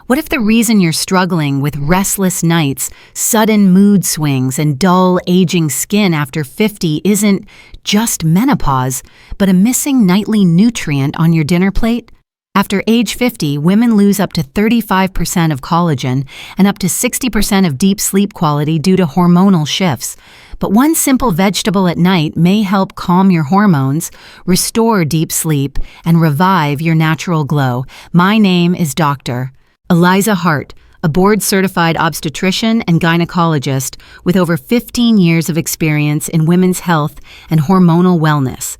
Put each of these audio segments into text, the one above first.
What if the reason you're struggling with restless nights, sudden mood swings, and dull, aging skin after 50 isn't just menopause, but a missing nightly nutrient on your dinner plate? After age 50, women lose up to 35% of collagen and up to 60% of deep sleep quality due to hormonal shifts. But one simple vegetable at night may help calm your hormones, restore deep sleep, and revive your natural glow. My name is Dr. Eliza Hart, a board-certified obstetrician and gynecologist with over 15 years of experience in women's health and hormonal wellness.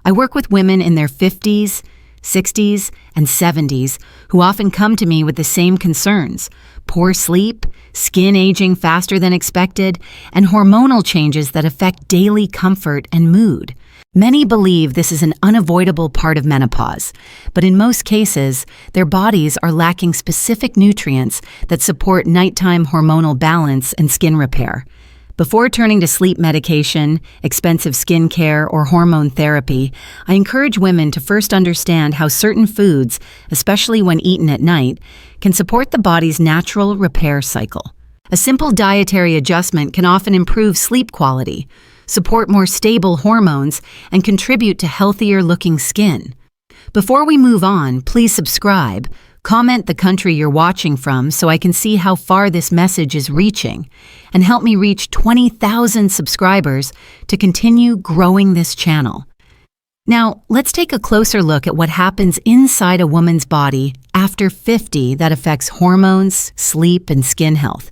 I work with women in their 50s, 60s, and 70s who often come to me with the same concerns: poor sleep, skin aging faster than expected, and hormonal changes that affect daily comfort and mood. Many believe this is an unavoidable part of menopause, but in most cases, their bodies are lacking specific nutrients that support nighttime hormonal balance and skin repair. Before turning to sleep medication, expensive skincare, or hormone therapy, I encourage women to first understand how certain foods, especially when eaten at night, can support the body's natural repair cycle. A simple dietary adjustment can often improve sleep quality, support more stable hormones, and contribute to healthier-looking skin. Before we move on, please subscribe. Comment the country you're watching from so I can see how far this message is reaching, and help me reach 20,000 subscribers to continue growing this channel. Now, let's take a closer look at what happens inside a woman's body after 50 that affects hormones, sleep, and skin health.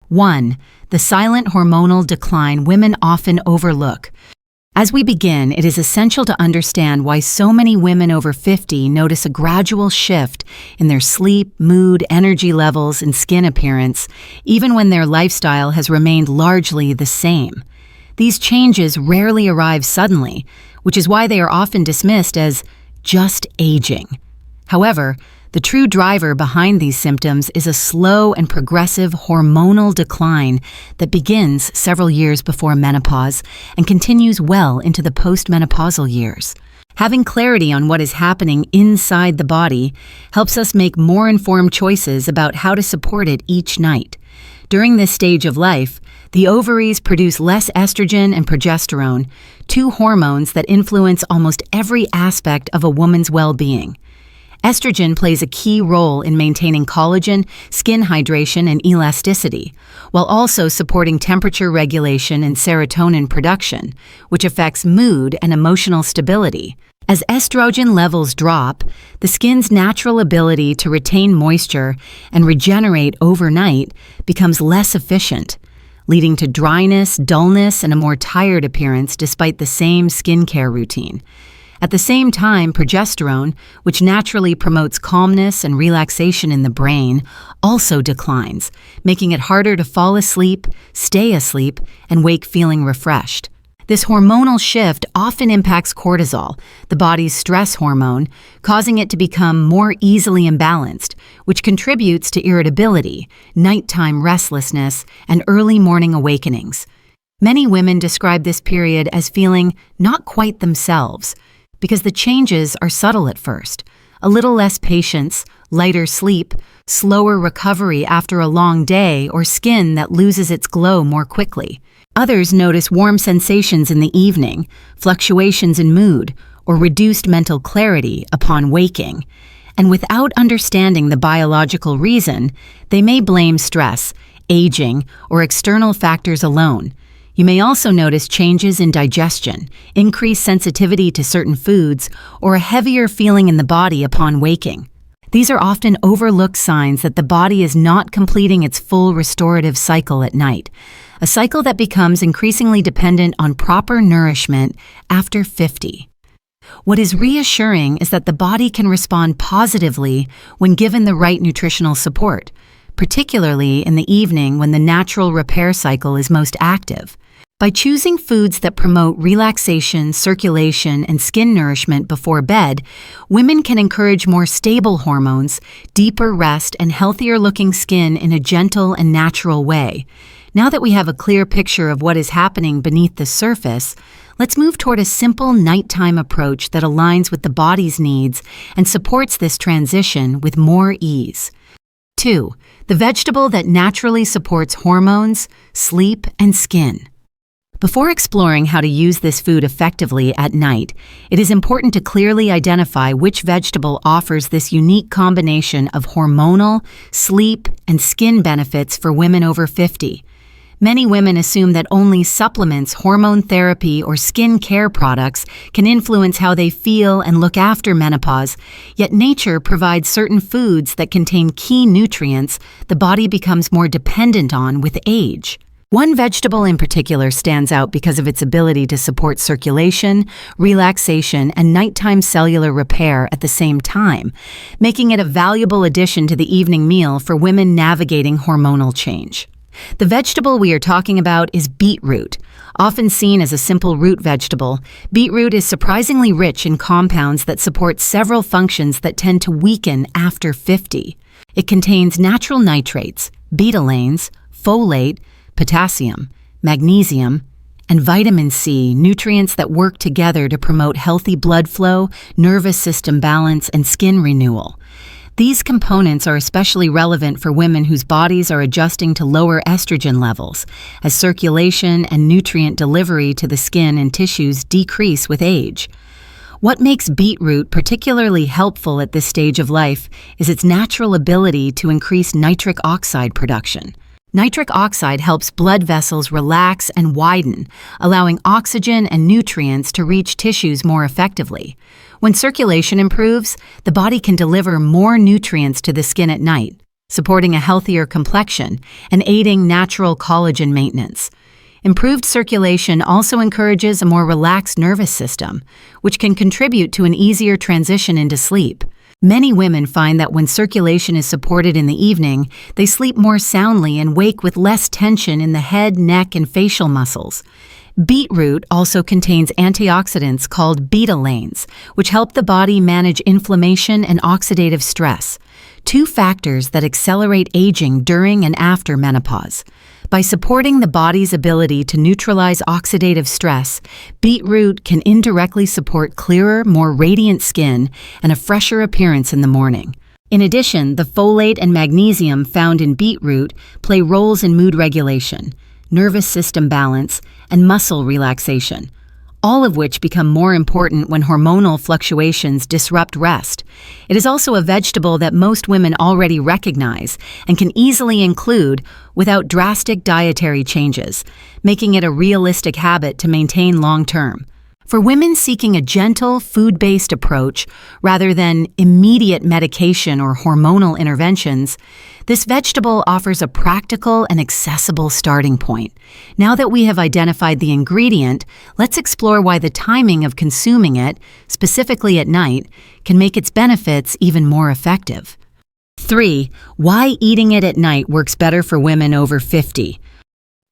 1. The silent hormonal decline women often overlook. As we begin, it is essential to understand why so many women over 50 notice a gradual shift in their sleep, mood, energy levels, and skin appearance, even when their lifestyle has remained largely the same. These changes rarely arrive suddenly, which is why they are often dismissed as just aging. However, the true driver behind these symptoms is a slow and progressive hormonal decline that begins several years before menopause and continues well into the postmenopausal years. Having clarity on what is happening inside the body helps us make more informed choices about how to support it each night. During this stage of life, the ovaries produce less estrogen and progesterone, two hormones that influence almost every aspect of a woman's well-being. Estrogen plays a key role in maintaining collagen, skin hydration, and elasticity, while also supporting temperature regulation and serotonin production, which affects mood and emotional stability. As estrogen levels drop, the skin's natural ability to retain moisture and regenerate overnight becomes less efficient, leading to dryness, dullness, and a more tired appearance despite the same skincare routine. At the same time, progesterone, which naturally promotes calmness and relaxation in the brain, also declines, making it harder to fall asleep, stay asleep, and wake feeling refreshed. This hormonal shift often impacts cortisol, the body's stress hormone, causing it to become more easily imbalanced, which contributes to irritability, nighttime restlessness, and early morning awakenings. Many women describe this period as feeling not quite themselves, because the changes are subtle at first. A little less patience, lighter sleep, slower recovery after a long day, or skin that loses its glow more quickly. Others notice warm sensations in the evening, fluctuations in mood, or reduced mental clarity upon waking. And without understanding the biological reason, they may blame stress, aging, or external factors alone. You may also notice changes in digestion, increased sensitivity to certain foods, or a heavier feeling in the body upon waking. These are often overlooked signs that the body is not completing its full restorative cycle at night, a cycle that becomes increasingly dependent on proper nourishment after 50. What is reassuring is that the body can respond positively when given the right nutritional support, particularly in the evening when the natural repair cycle is most active. By choosing foods that promote relaxation, circulation, and skin nourishment before bed, women can encourage more stable hormones, deeper rest, and healthier-looking skin in a gentle and natural way. Now that we have a clear picture of what is happening beneath the surface, let's move toward a simple nighttime approach that aligns with the body's needs and supports this transition with more ease. 2. The vegetable that naturally supports hormones, sleep, and skin. Before exploring how to use this food effectively at night, it is important to clearly identify which vegetable offers this unique combination of hormonal, sleep, and skin benefits for women over 50. Many women assume that only supplements, hormone therapy, or skin care products can influence how they feel and look after menopause, yet nature provides certain foods that contain key nutrients the body becomes more dependent on with age. One vegetable in particular stands out because of its ability to support circulation, relaxation, and nighttime cellular repair at the same time, making it a valuable addition to the evening meal for women navigating hormonal change. The vegetable we are talking about is beetroot. Often seen as a simple root vegetable, beetroot is surprisingly rich in compounds that support several functions that tend to weaken after 50. It contains natural nitrates, betalains, folate, potassium, magnesium, and vitamin C, nutrients that work together to promote healthy blood flow, nervous system balance, and skin renewal. These components are especially relevant for women whose bodies are adjusting to lower estrogen levels, as circulation and nutrient delivery to the skin and tissues decrease with age. What makes beetroot particularly helpful at this stage of life is its natural ability to increase nitric oxide production. Nitric oxide helps blood vessels relax and widen, allowing oxygen and nutrients to reach tissues more effectively. When circulation improves, the body can deliver more nutrients to the skin at night, supporting a healthier complexion and aiding natural collagen maintenance. Improved circulation also encourages a more relaxed nervous system, which can contribute to an easier transition into sleep. Many women find that when circulation is supported in the evening, they sleep more soundly and wake with less tension in the head, neck, and facial muscles. Beetroot also contains antioxidants called betalains, which help the body manage inflammation and oxidative stress, two factors that accelerate aging during and after menopause. By supporting the body's ability to neutralize oxidative stress, beetroot can indirectly support clearer, more radiant skin and a fresher appearance in the morning. In addition, the folate and magnesium found in beetroot play roles in mood regulation, nervous system balance, and muscle relaxation, all of which become more important when hormonal fluctuations disrupt rest. It is also a vegetable that most women already recognize and can easily include without drastic dietary changes, making it a realistic habit to maintain long-term. For women seeking a gentle, food-based approach rather than immediate medication or hormonal interventions, this vegetable offers a practical and accessible starting point. Now that we have identified the ingredient, let's explore why the timing of consuming it, specifically at night, can make its benefits even more effective. 3. Why eating it at night works better for women over 50.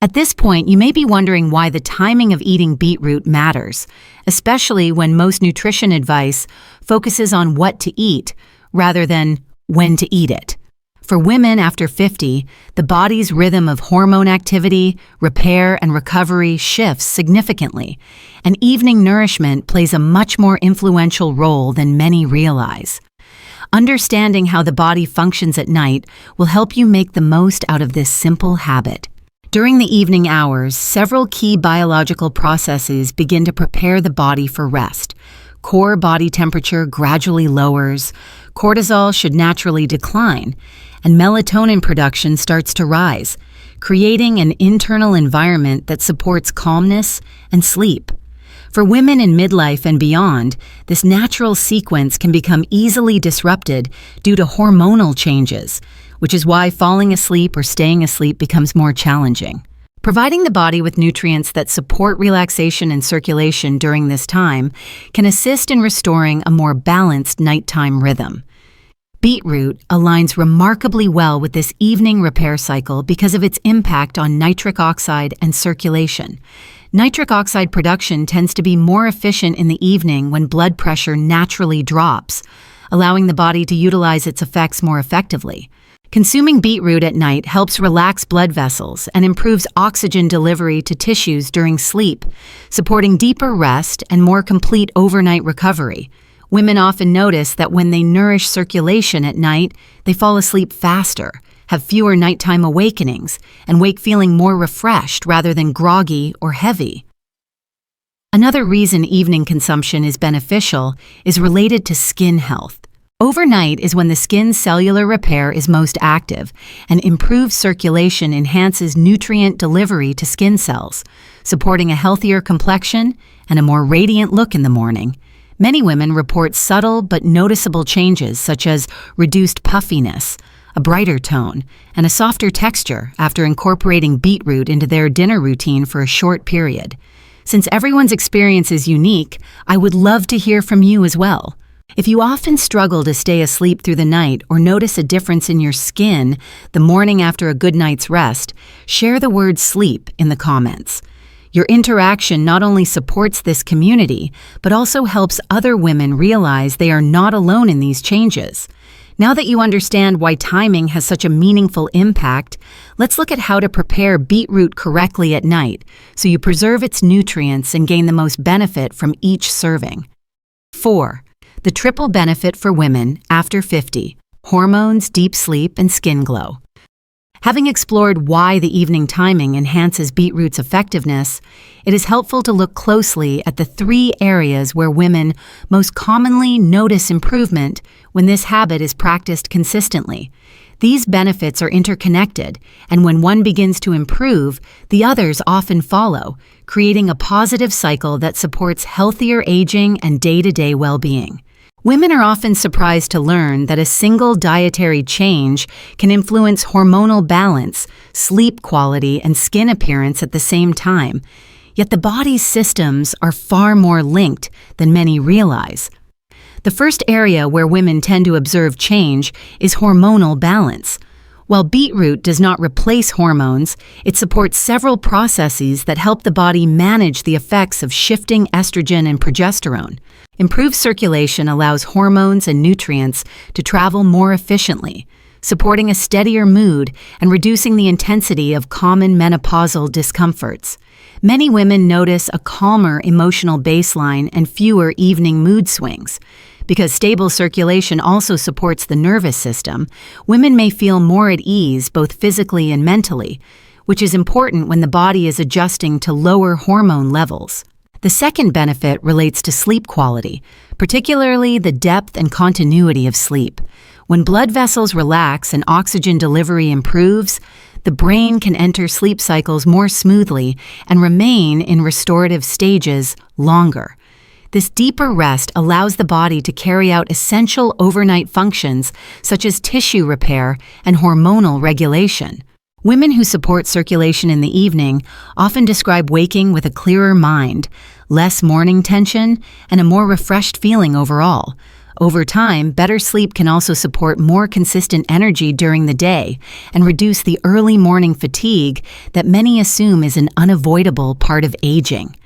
At this point, you may be wondering why the timing of eating beetroot matters, especially when most nutrition advice focuses on what to eat rather than when to eat it. For women after 50, the body's rhythm of hormone activity, repair, and recovery shifts significantly, and evening nourishment plays a much more influential role than many realize. Understanding how the body functions at night will help you make the most out of this simple habit. During the evening hours, several key biological processes begin to prepare the body for rest. Core body temperature gradually lowers, cortisol should naturally decline, and melatonin production starts to rise, creating an internal environment that supports calmness and sleep. For women in midlife and beyond, this natural sequence can become easily disrupted due to hormonal changes, which is why falling asleep or staying asleep becomes more challenging. Providing the body with nutrients that support relaxation and circulation during this time can assist in restoring a more balanced nighttime rhythm. Beetroot aligns remarkably well with this evening repair cycle because of its impact on nitric oxide and circulation. Nitric oxide production tends to be more efficient in the evening when blood pressure naturally drops, allowing the body to utilize its effects more effectively. Consuming beetroot at night helps relax blood vessels and improves oxygen delivery to tissues during sleep, supporting deeper rest and more complete overnight recovery. Women often notice that when they nourish circulation at night, they fall asleep faster, have fewer nighttime awakenings, and wake feeling more refreshed rather than groggy or heavy. Another reason evening consumption is beneficial is related to skin health. Overnight is when the skin's cellular repair is most active, and improved circulation enhances nutrient delivery to skin cells, supporting a healthier complexion and a more radiant look in the morning. Many women report subtle but noticeable changes such as reduced puffiness, a brighter tone, and a softer texture after incorporating beetroot into their dinner routine for a short period. Since everyone's experience is unique, I would love to hear from you as well. If you often struggle to stay asleep through the night or notice a difference in your skin the morning after a good night's rest, share the word sleep in the comments. Your interaction not only supports this community, but also helps other women realize they are not alone in these changes. Now that you understand why timing has such a meaningful impact, let's look at how to prepare beetroot correctly at night so you preserve its nutrients and gain the most benefit from each serving. 4. The triple benefit for women after 50: hormones, deep sleep, and skin glow. Having explored why the evening timing enhances beetroot's effectiveness, it is helpful to look closely at the 3 areas where women most commonly notice improvement when this habit is practiced consistently. These benefits are interconnected, and when one begins to improve, the others often follow, creating a positive cycle that supports healthier aging and day-to-day well-being. Women are often surprised to learn that a single dietary change can influence hormonal balance, sleep quality, and skin appearance at the same time. Yet the body's systems are far more linked than many realize. The first area where women tend to observe change is hormonal balance. While beetroot does not replace hormones, it supports several processes that help the body manage the effects of shifting estrogen and progesterone. Improved circulation allows hormones and nutrients to travel more efficiently, supporting a steadier mood and reducing the intensity of common menopausal discomforts. Many women notice a calmer emotional baseline and fewer evening mood swings. Because stable circulation also supports the nervous system, women may feel more at ease both physically and mentally, which is important when the body is adjusting to lower hormone levels. The second benefit relates to sleep quality, particularly the depth and continuity of sleep. When blood vessels relax and oxygen delivery improves, the brain can enter sleep cycles more smoothly and remain in restorative stages longer. This deeper rest allows the body to carry out essential overnight functions such as tissue repair and hormonal regulation. Women who support circulation in the evening often describe waking with a clearer mind, less morning tension, and a more refreshed feeling overall. Over time, better sleep can also support more consistent energy during the day and reduce the early morning fatigue that many assume is an unavoidable part of aging.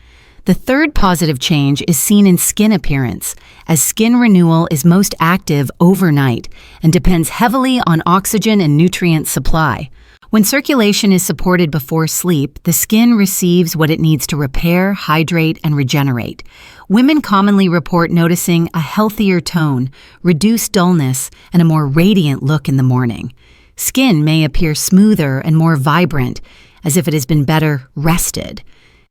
The third positive change is seen in skin appearance, as skin renewal is most active overnight and depends heavily on oxygen and nutrient supply. When circulation is supported before sleep, the skin receives what it needs to repair, hydrate, and regenerate. Women commonly report noticing a healthier tone, reduced dullness, and a more radiant look in the morning. Skin may appear smoother and more vibrant, as if it has been better rested.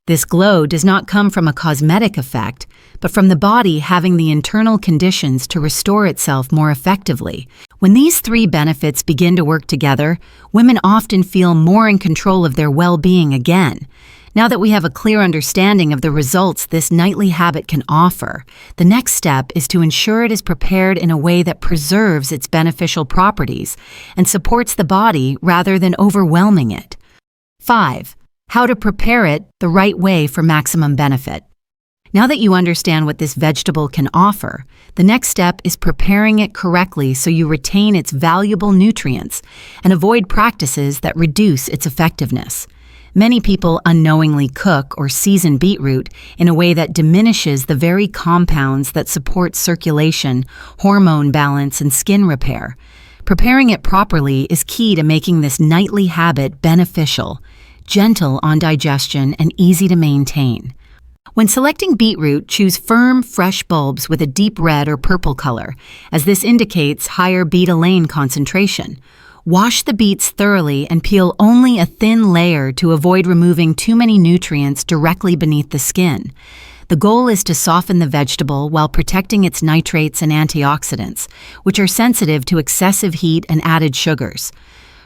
This glow does not come from a cosmetic effect, but from the body having the internal conditions to restore itself more effectively. When these 3 benefits begin to work together, women often feel more in control of their well-being again. Now that we have a clear understanding of the results this nightly habit can offer, the next step is to ensure it is prepared in a way that preserves its beneficial properties and supports the body rather than overwhelming it. 5. How to prepare it the right way for maximum benefit. Now that you understand what this vegetable can offer, the next step is preparing it correctly so you retain its valuable nutrients and avoid practices that reduce its effectiveness. Many people unknowingly cook or season beetroot in a way that diminishes the very compounds that support circulation, hormone balance, and skin repair. Preparing it properly is key to making this nightly habit beneficial, gentle on digestion, and easy to maintain. When selecting beetroot, choose firm, fresh bulbs with a deep red or purple color, as this indicates higher beta-alanin concentration. Wash the beets thoroughly and peel only a thin layer to avoid removing too many nutrients directly beneath the skin. The goal is to soften the vegetable while protecting its nitrates and antioxidants, which are sensitive to excessive heat and added sugars.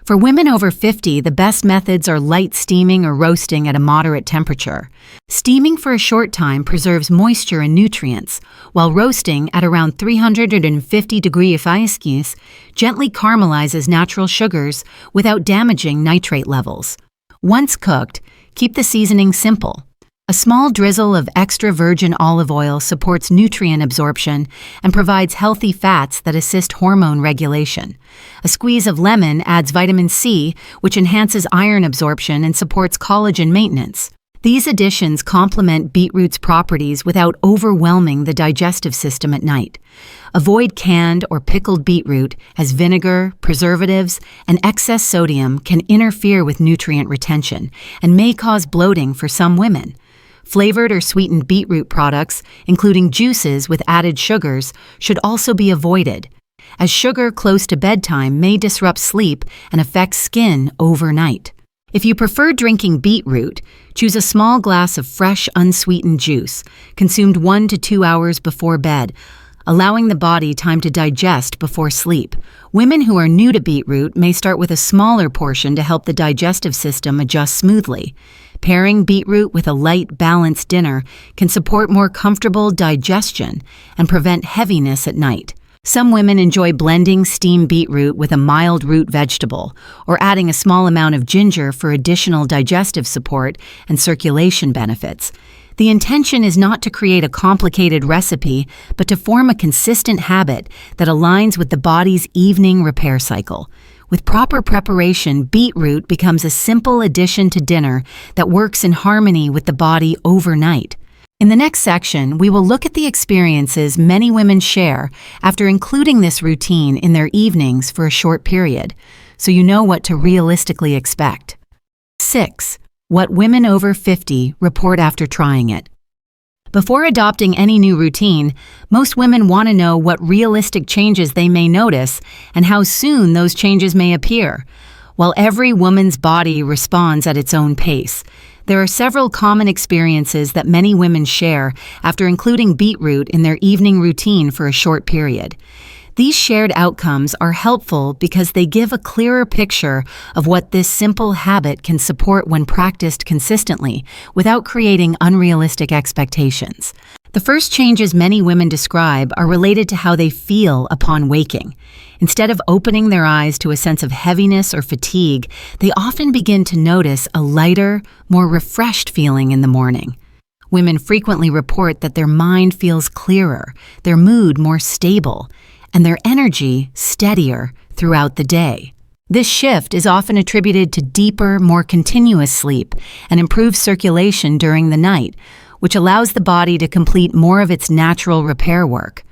For women over 50, the best methods are light steaming or roasting at a moderate temperature. Steaming for a short time preserves moisture and nutrients, while roasting at around 350 degrees Celsius gently caramelizes natural sugars without damaging nitrate levels. Once cooked, keep the seasoning simple. A small drizzle of extra virgin olive oil supports nutrient absorption and provides healthy fats that assist hormone regulation. A squeeze of lemon adds vitamin C, which enhances iron absorption and supports collagen maintenance. These additions complement beetroot's properties without overwhelming the digestive system at night. Avoid canned or pickled beetroot, as vinegar, preservatives, and excess sodium can interfere with nutrient retention and may cause bloating for some women. Flavored or sweetened beetroot products, including juices with added sugars, should also be avoided, as sugar close to bedtime may disrupt sleep and affect skin overnight. If you prefer drinking beetroot, choose a small glass of fresh, unsweetened juice, consumed 1 to 2 hours before bed, allowing the body time to digest before sleep. Women who are new to beetroot may start with a smaller portion to help the digestive system adjust smoothly. Pairing beetroot with a light, balanced dinner can support more comfortable digestion and prevent heaviness at night. Some women enjoy blending steamed beetroot with a mild root vegetable or adding a small amount of ginger for additional digestive support and circulation benefits. The intention is not to create a complicated recipe, but to form a consistent habit that aligns with the body's evening repair cycle. With proper preparation, beetroot becomes a simple addition to dinner that works in harmony with the body overnight. In the next section, we will look at the experiences many women share after including this routine in their evenings for a short period, so you know what to realistically expect. 6. What women over 50 report after trying it. Before adopting any new routine, most women want to know what realistic changes they may notice and how soon those changes may appear. While every woman's body responds at its own pace, there are several common experiences that many women share after including beetroot in their evening routine for a short period. These shared outcomes are helpful because they give a clearer picture of what this simple habit can support when practiced consistently without creating unrealistic expectations. The first changes many women describe are related to how they feel upon waking. Instead of opening their eyes to a sense of heaviness or fatigue, they often begin to notice a lighter, more refreshed feeling in the morning. Women frequently report that their mind feels clearer, their mood more stable, and their energy steadier throughout the day. This shift is often attributed to deeper, more continuous sleep and improved circulation during the night, which allows the body to complete more of its natural repair work.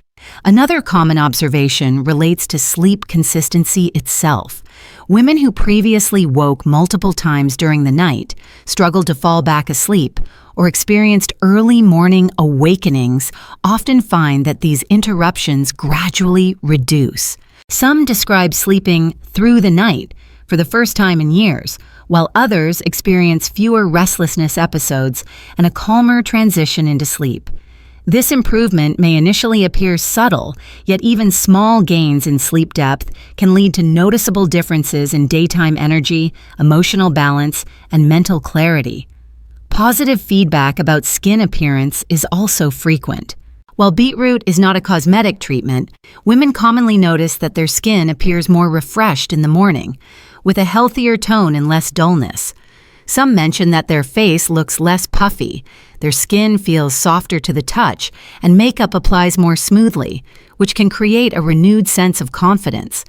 Another common observation relates to sleep consistency itself. Women who previously woke multiple times during the night, struggled to fall back asleep, or experienced early morning awakenings often find that these interruptions gradually reduce. Some describe sleeping through the night for the first time in years, while others experience fewer restlessness episodes and a calmer transition into sleep. This improvement may initially appear subtle, yet even small gains in sleep depth can lead to noticeable differences in daytime energy, emotional balance, and mental clarity. Positive feedback about skin appearance is also frequent. While beetroot is not a cosmetic treatment, women commonly notice that their skin appears more refreshed in the morning, with a healthier tone and less dullness. Some mention that their face looks less puffy, their skin feels softer to the touch, and makeup applies more smoothly, which can create a renewed sense of confidence.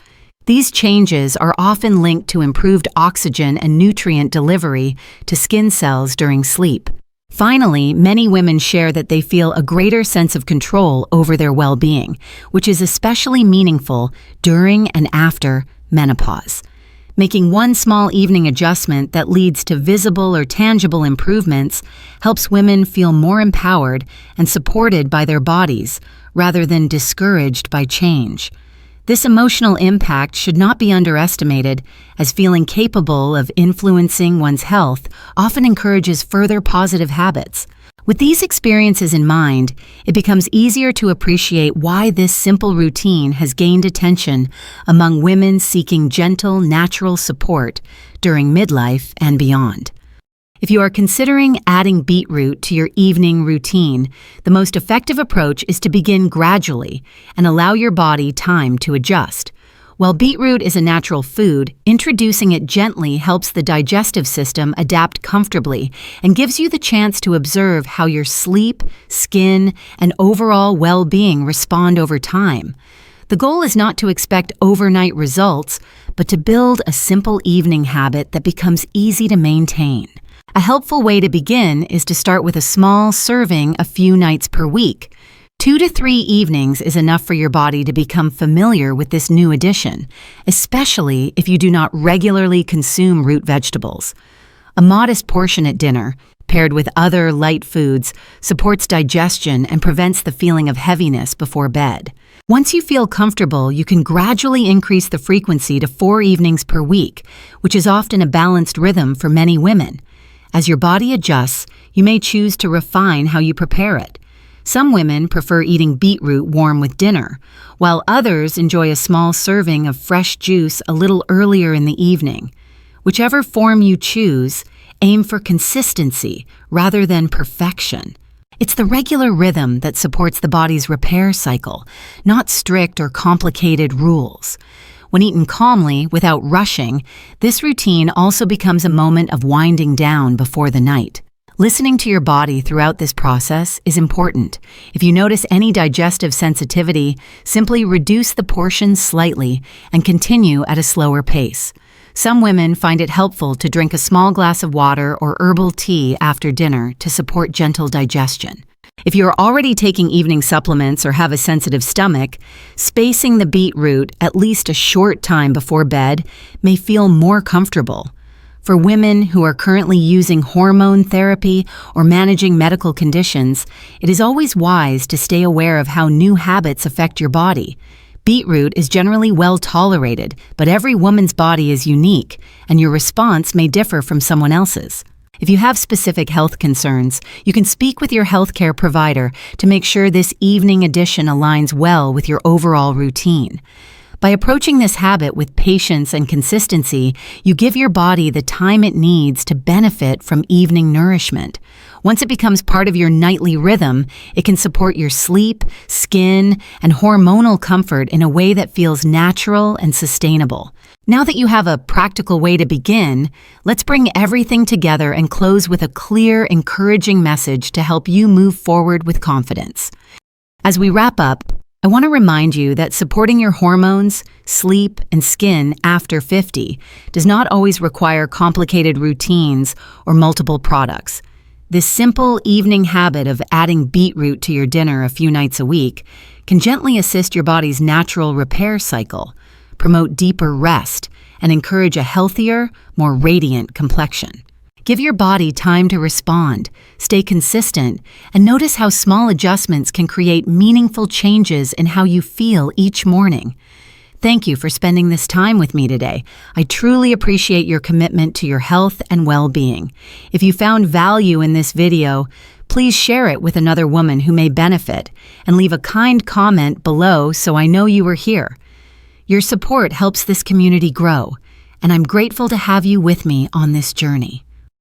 These changes are often linked to improved oxygen and nutrient delivery to skin cells during sleep. Finally, many women share that they feel a greater sense of control over their well-being, which is especially meaningful during and after menopause. Making one small evening adjustment that leads to visible or tangible improvements helps women feel more empowered and supported by their bodies, rather than discouraged by change. This emotional impact should not be underestimated, as feeling capable of influencing one's health often encourages further positive habits. With these experiences in mind, it becomes easier to appreciate why this simple routine has gained attention among women seeking gentle, natural support during midlife and beyond. If you are considering adding beetroot to your evening routine, the most effective approach is to begin gradually and allow your body time to adjust. While beetroot is a natural food, introducing it gently helps the digestive system adapt comfortably and gives you the chance to observe how your sleep, skin, and overall well-being respond over time. The goal is not to expect overnight results, but to build a simple evening habit that becomes easy to maintain. A helpful way to begin is to start with a small serving a few nights per week. 2 to 3 evenings is enough for your body to become familiar with this new addition, especially if you do not regularly consume root vegetables. A modest portion at dinner, paired with other light foods, supports digestion and prevents the feeling of heaviness before bed. Once you feel comfortable, you can gradually increase the frequency to 4 evenings per week, which is often a balanced rhythm for many women. As your body adjusts, you may choose to refine how you prepare it. Some women prefer eating beetroot warm with dinner, while others enjoy a small serving of fresh juice a little earlier in the evening. Whichever form you choose, aim for consistency rather than perfection. It's the regular rhythm that supports the body's repair cycle, not strict or complicated rules. When eaten calmly, without rushing, this routine also becomes a moment of winding down before the night. Listening to your body throughout this process is important. If you notice any digestive sensitivity, simply reduce the portions slightly and continue at a slower pace. Some women find it helpful to drink a small glass of water or herbal tea after dinner to support gentle digestion. If you are already taking evening supplements or have a sensitive stomach, spacing the beetroot at least a short time before bed may feel more comfortable. For women who are currently using hormone therapy or managing medical conditions, it is always wise to stay aware of how new habits affect your body. Beetroot is generally well tolerated, but every woman's body is unique, and your response may differ from someone else's. If you have specific health concerns, you can speak with your healthcare provider to make sure this evening addition aligns well with your overall routine. By approaching this habit with patience and consistency, you give your body the time it needs to benefit from evening nourishment. Once it becomes part of your nightly rhythm, it can support your sleep, skin, and hormonal comfort in a way that feels natural and sustainable. Now that you have a practical way to begin, let's bring everything together and close with a clear, encouraging message to help you move forward with confidence. As we wrap up, I want to remind you that supporting your hormones, sleep, and skin after 50 does not always require complicated routines or multiple products. This simple evening habit of adding beetroot to your dinner a few nights a week can gently assist your body's natural repair cycle, promote deeper rest, and encourage a healthier, more radiant complexion. Give your body time to respond, stay consistent, and notice how small adjustments can create meaningful changes in how you feel each morning. Thank you for spending this time with me today. I truly appreciate your commitment to your health and well-being. If you found value in this video, please share it with another woman who may benefit, and leave a kind comment below so I know you were here. Your support helps this community grow, and I'm grateful to have you with me on this journey.